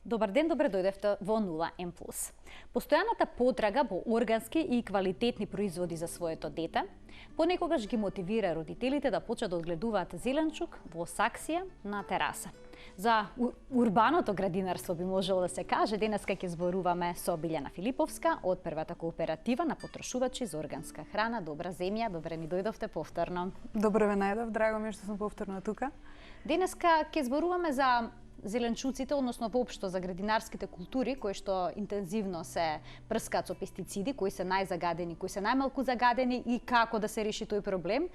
Добар ден, добре дојдевте во 0М+. Постојаната потрага по органски и квалитетни производи за своето дете понекогаш ги мотивира родителите да почнат да одгледуваат зеленчук во саксија на тераса. За урбаното градинарство би можело да се каже, денеска ќе зборуваме со Билјана Филиповска од првата кооператива на потрошувачи за органска храна Добра земја. Добре ни дојдовте повторно. Добро ве најдов, драго ми е што сум повторно тука. Денеска ќе зборуваме за зеленчуците, односно воопшто за градинарските култури кои што интензивно се прскаат со пестициди, кои се најзагадени, кои се најмалку загадени и како да се реши тој проблем.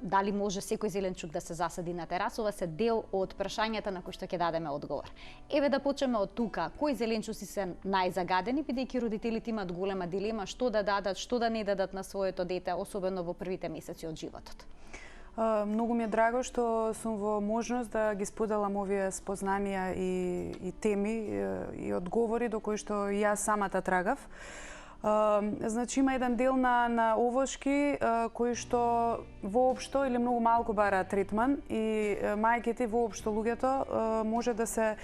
Дали може секој зеленчук да се засади на тераса, ова се дел од прашањата на кои што ќе дадеме одговор. Еве да почнеме од тука. Кои зеленчуци се најзагадени, бидејќи родителите имаат голема дилема што да дадат, што да не дадат на своето дете, особено во првите месеци од животот. Многу ми е драго што сум во можност да ги споделам овие спознанија и теми и одговори до кои што јас самата трагав. Значи има еден дел на овошки кои што воопшто или многу малку бараат третман и мајките воопшто луѓето може да се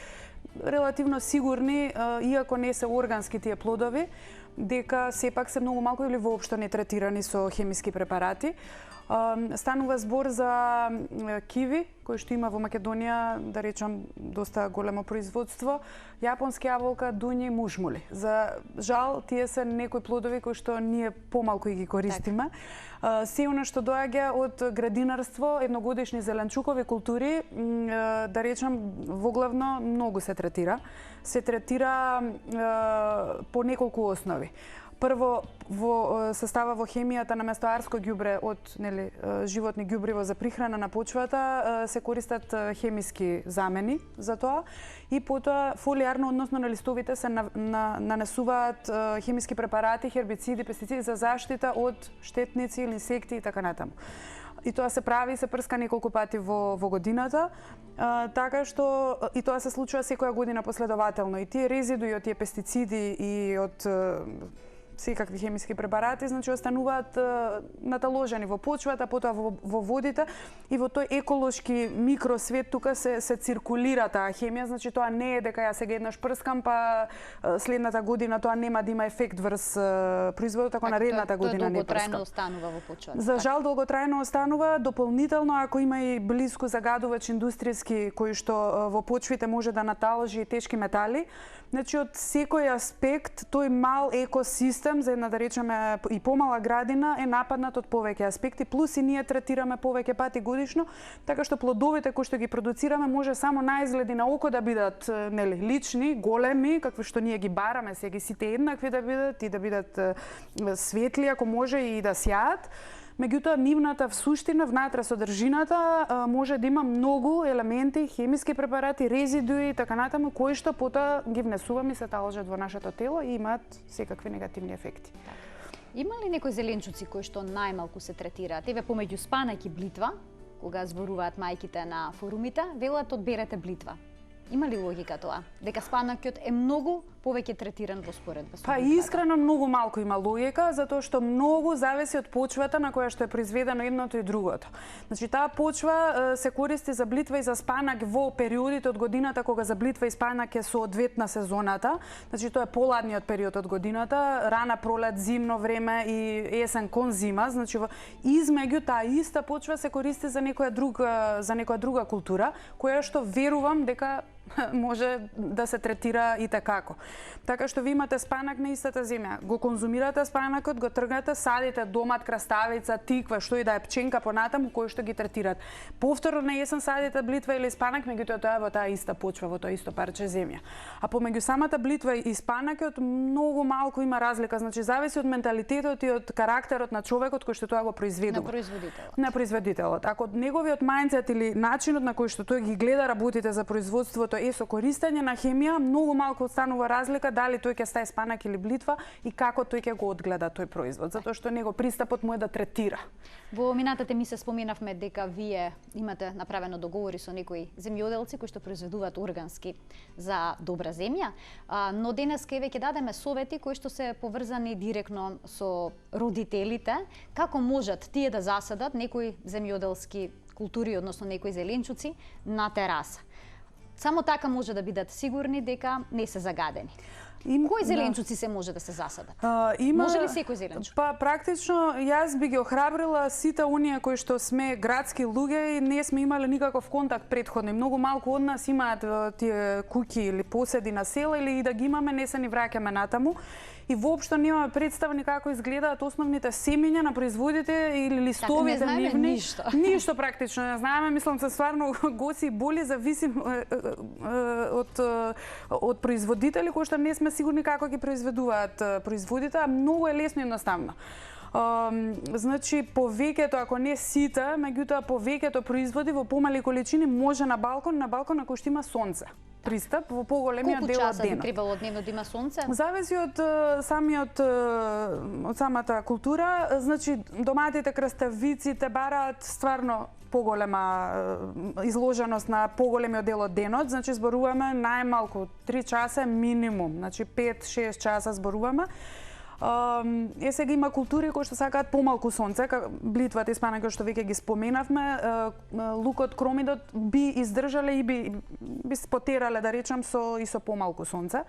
релативно сигурни, иако не се органски тие плодови, дека сепак се многу малку или воопшто не третирани со хемиски препарати. Станува збор за киви, кој што има во Македонија, да речам, доста големо производство, јапонски јаболка, дуњи, мушмули. За жал, тие се некои плодови кои што ние помалку ги користиме. Се она што доаѓа од градинарство, едногодишни зеленчукови култури, да речам, воглавно многу се третира. Се третира по неколку основи. Прво, во состава во хемијата на место арско ѓубре од животни ѓубриво за прихрана на почвата се користат хемиски замени за тоа и потоа фолиарно, односно на листовите се нанесуваат хемиски препарати, хербициди, пестициди за заштита од штетници или инсекти и така натаму. И тоа се прави, се прска неколку пати во годината, така што и тоа се случува секоја година последователно. И тие резидуи од тие пестициди и од секакви хемиски препарати, значи остануваат наталожени во почвата, потоа во водите и во тој еколошки микросвет тука се циркулира таа хемија, значи тоа не е дека ја сега еднаш прскам па следната година тоа нема да има ефект врз производот, ако наредната година не прскам. Тоа долготрајно останува во почвата. За жал долготрајно останува, дополнително ако има и блиску загадувач индустријски кој што во почвите може да наталожи тешки метали. Значи од секој аспект тој мал екосистем за една, да речеме, и помала градина е нападнат од повеќе аспекти, плюс и ние третираме повеќе пати годишно, така што плодовите кои што ги продуцираме може само на изгледи на око да бидат лични, големи, какви што ние ги бараме, се ги сите еднакви да бидат и да бидат светли, ако може и да сјаат. Меѓутоа, нивната суштина, внатре содржината, може да има многу елементи, хемиски препарати, резидуи и така натаму, кои што потоа ги внесуваме и се таложат во нашето тело и имаат секакви негативни ефекти. Има ли некои зеленчуци кои што најмалку се третираат? Еве помеѓу спанак и блитва, кога зборуваат мајките на форумите, велат одберете блитва. Има ли логика тоа? Дека спанакот е многу повеќе третиран во споредба со блитвата? Искрено многу малку има логика, затоа што многу зависи од почвата на која што е произведено едното и другото. Значи таа почва се користи за блитва и за спанак во периодите од годината кога за блитва и спанак е соодветна сезоната. Значи тоа е поладниот период од годината, рана пролет, зимно време и есен кон зима. Значи измеѓу таа иста почва се користи за некоја друга култура, која што верувам дека може да се третира и такако. Така што ви имате спанак на истата земја, го конзумирате спанакот, го тргнете, садите домат, краставица, тиква, што и да е пченка понатаму, кои што ги третират. Повторно на есен садите блитва или спанак, меѓутоа тоа е во таа иста почва, во тоа исто парче земја. А помеѓу самата блитва и спанакот многу малку има разлика, значи зависи од менталитетот и од карактерот на човекот кој што тоа го произведува. На производителот. Ако неговиот мајндсет или начинот на кој што тој ги гледа работите за производството е со користење на хемија, многу малку останува разлика дали тој ќе стаje спанак или блитва и како тој ќе го одгледа тој производ, затоа што него пристапот му е да третира. Во минатата ми се споменавме дека вие имате направено договори со некои земјоделци кои што произведуваат органски за Добра земја, но денеска еве ќе дадеме совети кои што се поврзани директно со родителите, како можат тие да засадат некои земјоделски култури, односно некои зеленчуци на тераса. Само така може да бидат сигурни дека не се загадени. Кои зеленчуци се може да се засадат? Може ли секој зеленчук? Па практично јас би ги охрабрила сите оние кои што сме градски луѓе и не сме имале никаков контакт претходно. Многу малку од нас имаат тие куќи или поседи на села или и да ги имаме не се ни враќаме натаму. И воопшто немаме представа ни како изгледаат основните семења на производите или листовите нивни. Ништо практично не знаеме, мислам се стварно госи и боли зависим од производители кои што не сме сигурни како ги произведуваат производите, а многу е лесно и едноставно. Значи повеќето, ако не сите, меѓутоа повеќето производи во помали количини може на балкон на кој што има сонце. Пристап во поголемиот дел од денот. Колку часа би требало дневно да има сонце? Зависи од самата култура. Значи доматите, краставиците бараат стварно поголема изложеност на поголемиот дел од денот. Значи зборуваме најмалку 3 часа минимум. Значи 5-6 часа зборуваме. Сега има култури кои што сакаат помалку сонце, блитвата и спанаќ што веќе ги споменавме, лукот, кромидот би издржале и би потерале, да речам, со помалку сонце.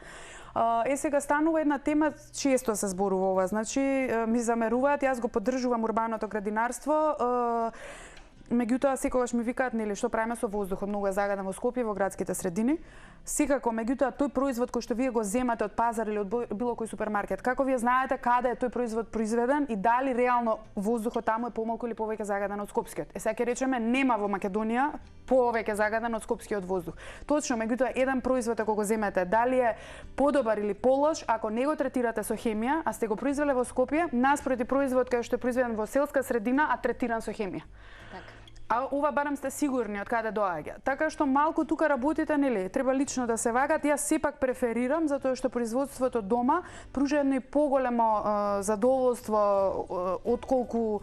Сега станува една тема, често се зборува ова, значи ми замеруваат, јас го поддржувам урбаното градинарство, меѓутоа секогаш ми викаат, нели, што правиме со воздухот, многу е загаден во Скопје, во градските средини. Секако, меѓутоа тој производ кој што вие го земате од пазар или од било кој супермаркет, како вие знаете каде е тој производ произведен и дали реално воздухот таму е помалку или повеќе загаден од скопскиот? Сега ќе речеме нема во Македонија повеќе загаден од скопскиот воздух. Точно, меѓутоа еден производ ако го земете, дали е подобар или полош, ако не го третирате со хемија, а сте го произвеле во Скопје, наспроти производ кој што е произведен во селска средина, а третиран со хемија. А ова барем сте сигурни од каде доаѓа. Така што малку тука работите, нели, треба лично да се вагат. Јас сепак преферирам затоа што производството дома пружа едно задоволство отколку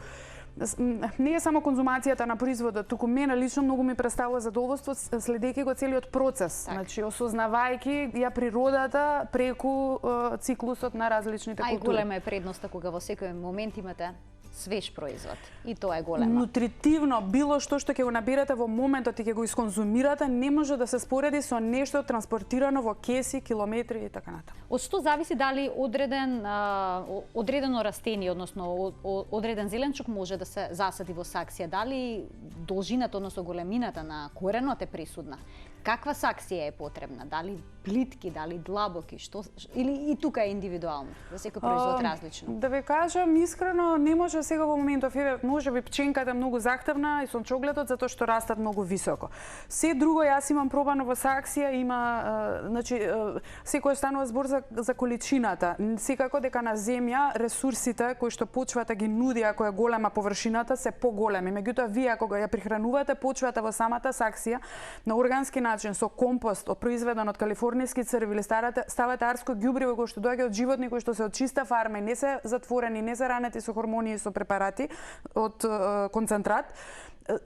не е само конзумацијата на производот, туку мене лично многу ми представува задоволство следејќи го целиот процес. Значи осознавајќи ја природата преку циклусот на различните култури. А и голема е предноста кога во секој момент имате свеж производ. И тоа е големо. Нутритивно, било што ќе го набирате во моментот и ќе го исконзумирате, не може да се спореди со нешто транспортирано во кеси, километри и така натаму. Од што зависи дали одредено растение, односно одреден зеленчук може да се засади во саксија, дали должината, односно големината на коренот е присудна? Каква саксија е потребна? Дали плитки, дали длабоки, што или и тука е индивидуално, за секој производ различно? Да ве кажам искрено, не може сега во моментов, може би пченката е многу захтевна и сончогледот затоа што растат многу високо. Се друго јас имам пробано во саксија, значи секој станува збор за количината. Секако дека на земја ресурсите кои што почвата ги нуди ако е голема површината се поголеми. Меѓутоа вие ако ја прихранувате почвата во самата саксија на органски начин со компост произведен од калифорнијски црви или ставате арско ѓубриво кој што доаѓа од животни кои што се од чиста фарма и не се затворени, не се ранети со хормони и со препарати од концентрат,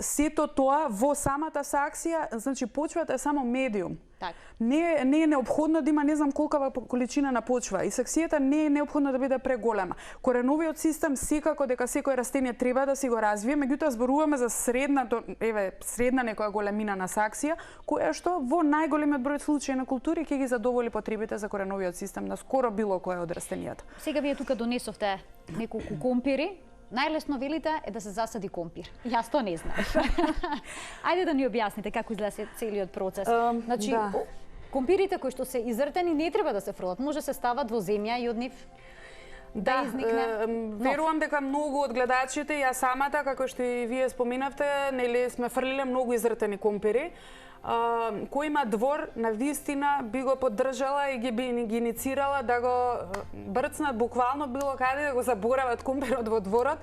сето тоа во самата саксија, значи почвата е само медиум. Так. Не е неопходно да има не знам колкава количина на почва и саксијата не е неопходно да биде преголема. Кореновиот систем секако дека секој растение треба да си го развие, меѓутоа зборуваме за средна некоја големина на саксија, која што во најголемиот број случаи на култури ќе ги задоволи потребите за кореновиот систем на скоро било кое од растенијата. Сега вие тука донесовте неколку компири. Најлесно велите е да се засади компир. Јас тоа не знаев. Ајде да ни објасните како изгледа целиот процес. Значи, компирите кои што се изртени не треба да се фрлат, може се стават во земја и од нив да изникне. Верувам дека многу од гледачите, ја самата, како што и вие споменавте, нели сме фрлиле многу изртени компири. Кој има двор, на вистина би го поддржала и ги иницирала да го брцнат буквално било каде, да го заборават компирот во дворот.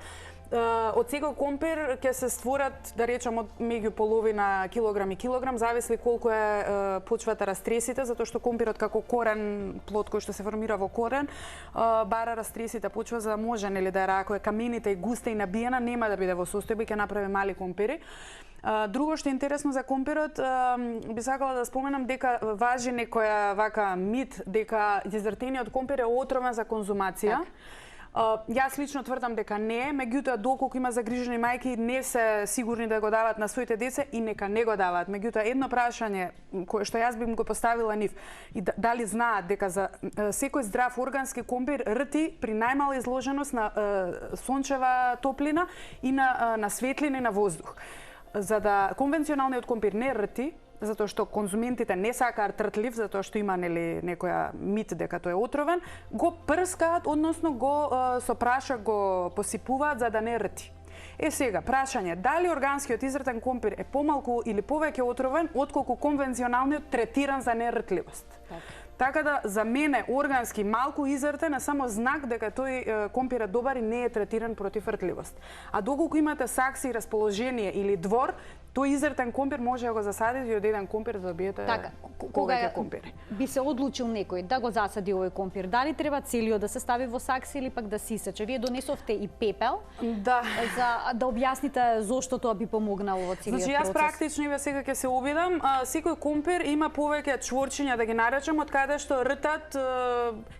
Од секој компир ќе се створат, да речам, од меѓу половина килограм и килограм, зависи колку е почвата растресите, затоа што компирот како корен, плод кој што се формира во корен, бара растресите почва за да може, нели, да ако е каменита и густа и набиена, нема да биде во состојба и ќе направи мали компири. Друго што е интересно за компирот, би сакала да споменам дека важи некоја вака мит дека изртениот компир е отровен за конзумација. Јас лично тврдам дека не, меѓутоа доколку има загрижени мајки не се сигурни да го дават на своите деца и нека не го дават. Меѓутоа едно прашање кое што јас бим го поставила нив и дали знаат дека за секој здрав органски компир рти при најмала изложеност на сончева топлина и на светлина и на воздух. За да конвенционалниот компир не рти, затоа што конзументите не сакаат тртлив, затоа што има некоја мит дека тој е отровен, го прскаат, односно со прашак го посипуваат за да не рти. Сега, прашање, дали органскиот изртен компир е помалку или повеќе отровен отколку конвенционалниот третиран за нерртливост? Така да, за мене, органски малку изртен е само знак дека тој компир е добар и не е третиран против ртливост. А доколку имате сакси, расположение или двор, тој изртен компир може да го засадите и од еден компир да добиете повеќе компири. Би се одлучил некој да го засади овој компир, дали треба целиот да се стави во сакси или пак да се исече? Вие донесовте и пепел, да, за да објасните зошто тоа би помогнало во целиот процес. Јас практично и сега ќе се обидам, секој компир има повеќе чворчиња, да ги наречам, од каде што ртат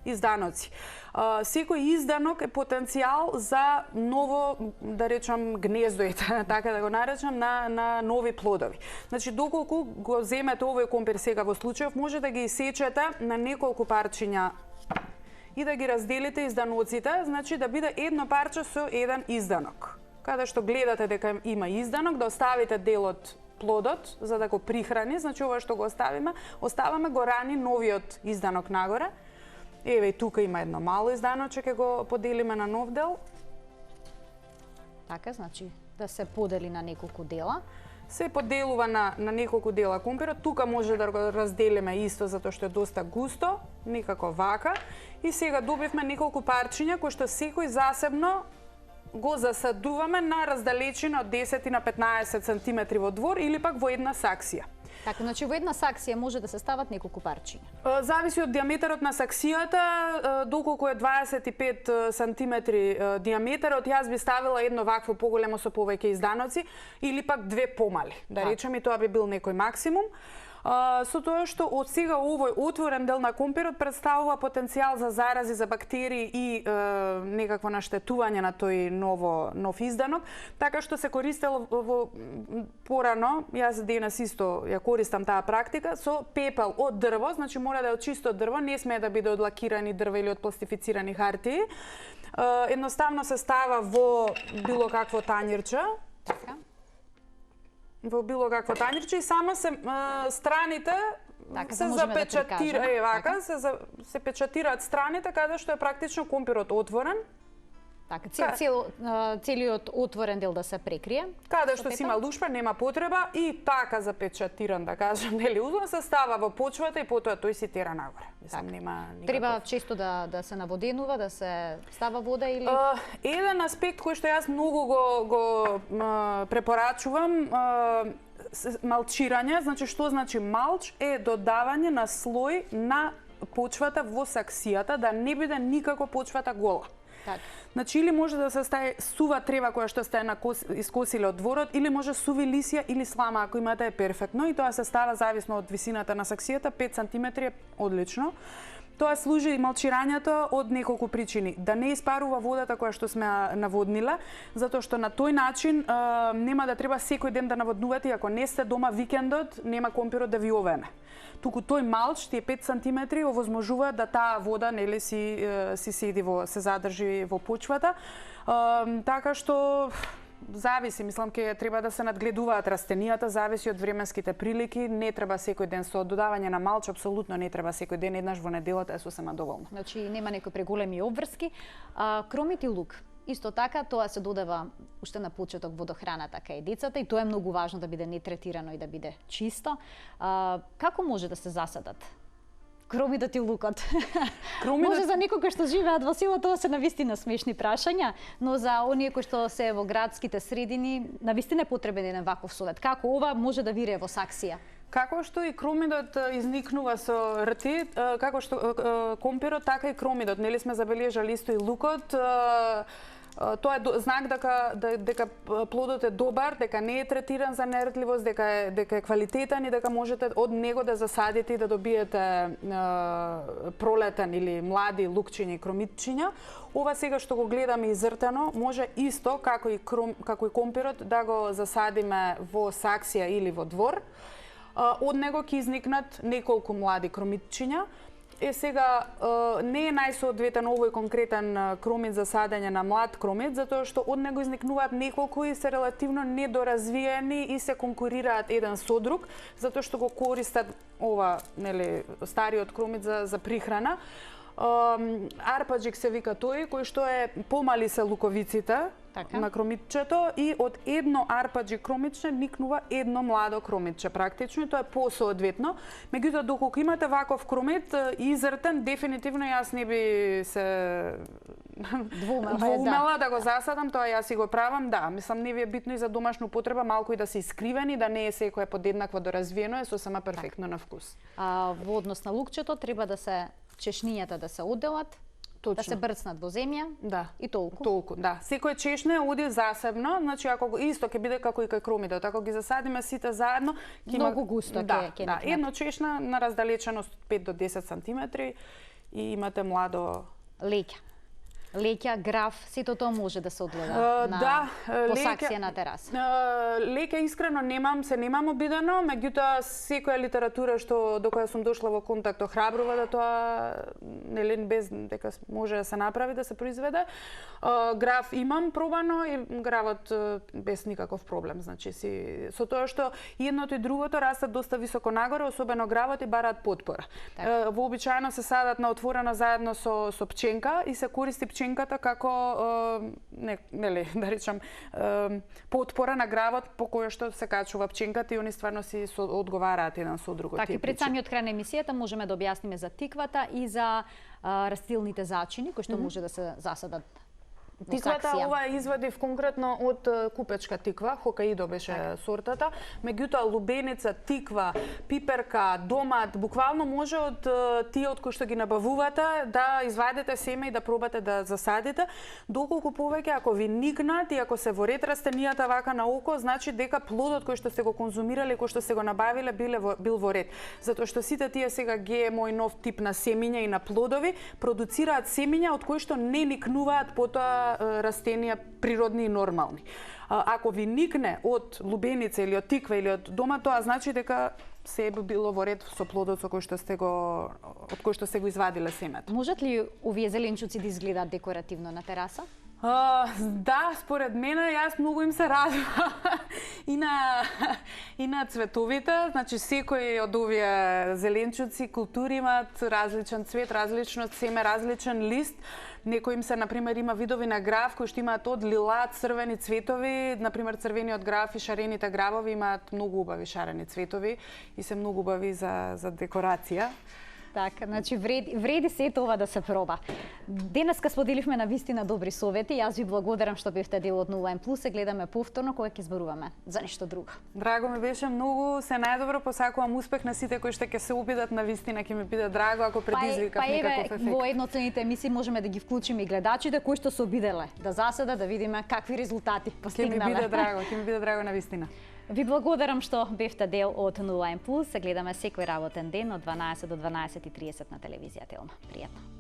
изданоци. Секој изданок е потенцијал за ново, да речам, гнездо, така да го наречам, на нови плодови. Значи, доколку го земете овој компир сега во случајов, може да ги исечете на неколку парчиња и да ги разделите изданоците, значи да биде едно парче со еден изданок. Каде што гледате дека има изданок, да оставите дел од плодот за да го прихрани, значи ова што го оставаме го рани новиот изданок нагоре. Еве, тука има едно мало изданоче, ќе го поделиме на нов дел. Така, значи да се подели на неколку дела. Се поделува на неколку дела компирот. Тука може да го разделиме исто затоа што е доста густо, некако вака. И сега добивме неколку парчиња кои што секој засебно го засадуваме на раздалечина од 10 на 15 сантиметри во двор или пак во една саксија. Така, значи во една саксија може да се стават неколку парчиња. Зависи од диаметерот на саксијата, доколку е 25 сантиметри диаметерот, јас би ставила едно вакво поголемо со повеќе изданоци или пак две помали. Да речеме, тоа би бил некој максимум. Со тоа што од сега овој отворен дел на компирот представува потенцијал за зарази, за бактерии и некакво наштетување на тој нов изданок, така што се користело во порано, јас денес исто ја користам таа практика, со пепел од дрво, значи мора да е од чисто дрво, не смее да биде од лакирани дрва или од пластифицирани хартии. Едноставно се става во било какво тањирче. Во било какво тањирче и само се страните се запечатираат, се печатираат страните каде што е практично компирот отворен. Така, целиот отворен дел да се прекрие. Каде што си има лушпа, нема потреба и така запечатиран, да кажам, нели, узлон се става во почвата и потоа тој си тера нагоре. Мислам, нема никаков. Треба често да се наводенува, да се става вода или еден аспект кој што јас многу го препорачувам, малчирање, значи што значи малч е додавање на слој на почвата во саксијата, да не биде никако почвата гола. Так. Значи, или може да се стави сува трева која што сте искосиле од дворот, или може суви лисија или слама, ако имате е перфектно, и тоа се става зависно од висината на саксијата, 5 сантиметри е одлично. Тоа служи и малчирањето од неколку причини. Да не испарува водата која што сме наводниле, затоа што на тој начин нема да треба секој ден да наводнувате, ако не сте дома викендот, нема компирот да ви овене. Туку тој малч, тие 5 сантиметри, овозможува да таа вода нели си седи се задржи во почвата. Така што зависи, мислам, ке треба да се надгледуваат растенијата, зависи од временските прилики, не треба секој ден со додавање на малч, апсолутно не треба секој ден, еднаш во неделата е сосема доволно. Значи нема некои преголеми обврски. Кромит и лук. Исто така, тоа се додава уште на почеток во дохраната кај децата и тоа е многу важно да биде нетретирано и да биде чисто. Како може да се засадат кромидот и лукот? Може за некои кои што живеат во село тоа се навистина смешни прашања, но за оние кои што се во градските средини навистина е потребен еден ваков совет. Како ова може да вирее во саксија? Како што и кромидот изникнува со рти, како што компирот, така и кромидот. Нели сме забележали исто и лукот. Тоа е знак дека плодот е добар, дека не е третиран за нердливост, дека е квалитетен и дека можете од него да засадите и да добиете пролетен или млади лукчиња и кромитчиња. Ова сега што го гледаме изртано, може исто како и компирот да го засадиме во саксија или во двор. Од него ќе изникнат неколку млади кромитчиња. Сега не е најсоодветен овој конкретен кромит за садење на млад кромит, затоа што од него изникнуваат неколку и се релативно недоразвиени и се конкурираат еден со друг, затоа што го користат ова, нели, стариот кромит за прихрана. Арпаџик се вика тој, кој што е помали се луковиците на кромитчето и од едно арпаџик кромитче никнува едно младо кромитче практично и тоа е посоодветно. Меѓутоа, доколку имате ваков кромит изртен, дефинитивно јас не би се двоумела да го засадам, тоа јас си го правам, да. Мислам, не ви е битно и за домашна употреба, малку и да се искривени, да не е секој подеднакво доразвиено, е сосема перфектно на вкус. Во однос на лукчето треба да се чешнињата да се одделат, да се брцнат во земја, да, и толку. Толку, да. Секој чешне оди засебно, значи ако исто ќе биде како и кај кромитот, ако ги засадиме сите заедно, ќе многу густо ќе да, едно чешна на раздалеченост од 5 до 10 сантиметри и имате младо леќа, граф, сето тоа може да се одгледа во саксија на тераса. Леќа искрено немам обидено, меѓутоа секоја литература до која сум дошла во контакт охрабрува да тоа нели без дека може да се направи, да се произведе. Граф имам пробано и гравот без никаков проблем, значи со тоа што едното и другото растат доста високо нагоре, особено гравот и бараат потпора. Вообичаено се садат на отворено заедно со пченка и се користи пченката како нели да речам потпора на гравот по која што се качува пченката и они стварно си одговараат еден со другот. Така и пред самиот крај на емисијата можеме да објасниме за тиквата и за растилните зачини кои што може да се засадат. Тиквата ова извадив конкретно од купечка тиква, Хокаидо беше сортата, меѓутоа лубеница, тиква, пиперка, домат, буквално може од тие од кои што ги набавувате да извадите семе и да пробате да засадите, доколку повеќе ако ви никнат и ако се во ред растенијата вака на око, значи дека плодот кој што сте го конзумирале, кој што сте го набавиле бил во ред. Затоа што сите тие сега ГМО и нов тип на семиња и на плодови продуцираат семиња од кои што не никнуваат потоа растенија природни и нормални. Ако ви никне од лубеница или од тиква или од дома, тоа значи дека се било во ред со плодот од кој што сте го извадиле семето. Можат ли овие зеленчуци да изгледаат декоративно на тераса? Да, според мене, јас многу им се радувам и на цветовите, значи секој од овие зеленчуци, култури имаат различен цвет, различно семе, различен лист. Некои им се, например, има видови на граф кои што имаат од лила, црвени цветови, например, црвениот граф и шарените графови имаат многу убави шарени цветови и се многу убави за декорација. Така, значи вреди сето ова да се проба. Денеска споделивме на вистина добри совети. Јас ви благодарам што бевте дел од 0N+. Се гледаме повторно кога ќе зборуваме за нешто друго. Драго ми беше многу, се најдобро, посакувам успех на сите кои што ќе се обидат, на вистина ќе ми биде драго ако предизвикав некаков ефект. Во едноцените емисии можеме да ги вклучиме и гледачите кои што се обиделе да заседат, да видиме какви резултати постигнале. Ќе ми биде драго на вистина. Ви благодарам што бевте дел од 0N+. Се гледаме секој работен ден од 12 до 12:30 на телевизија Телма. Пријатно.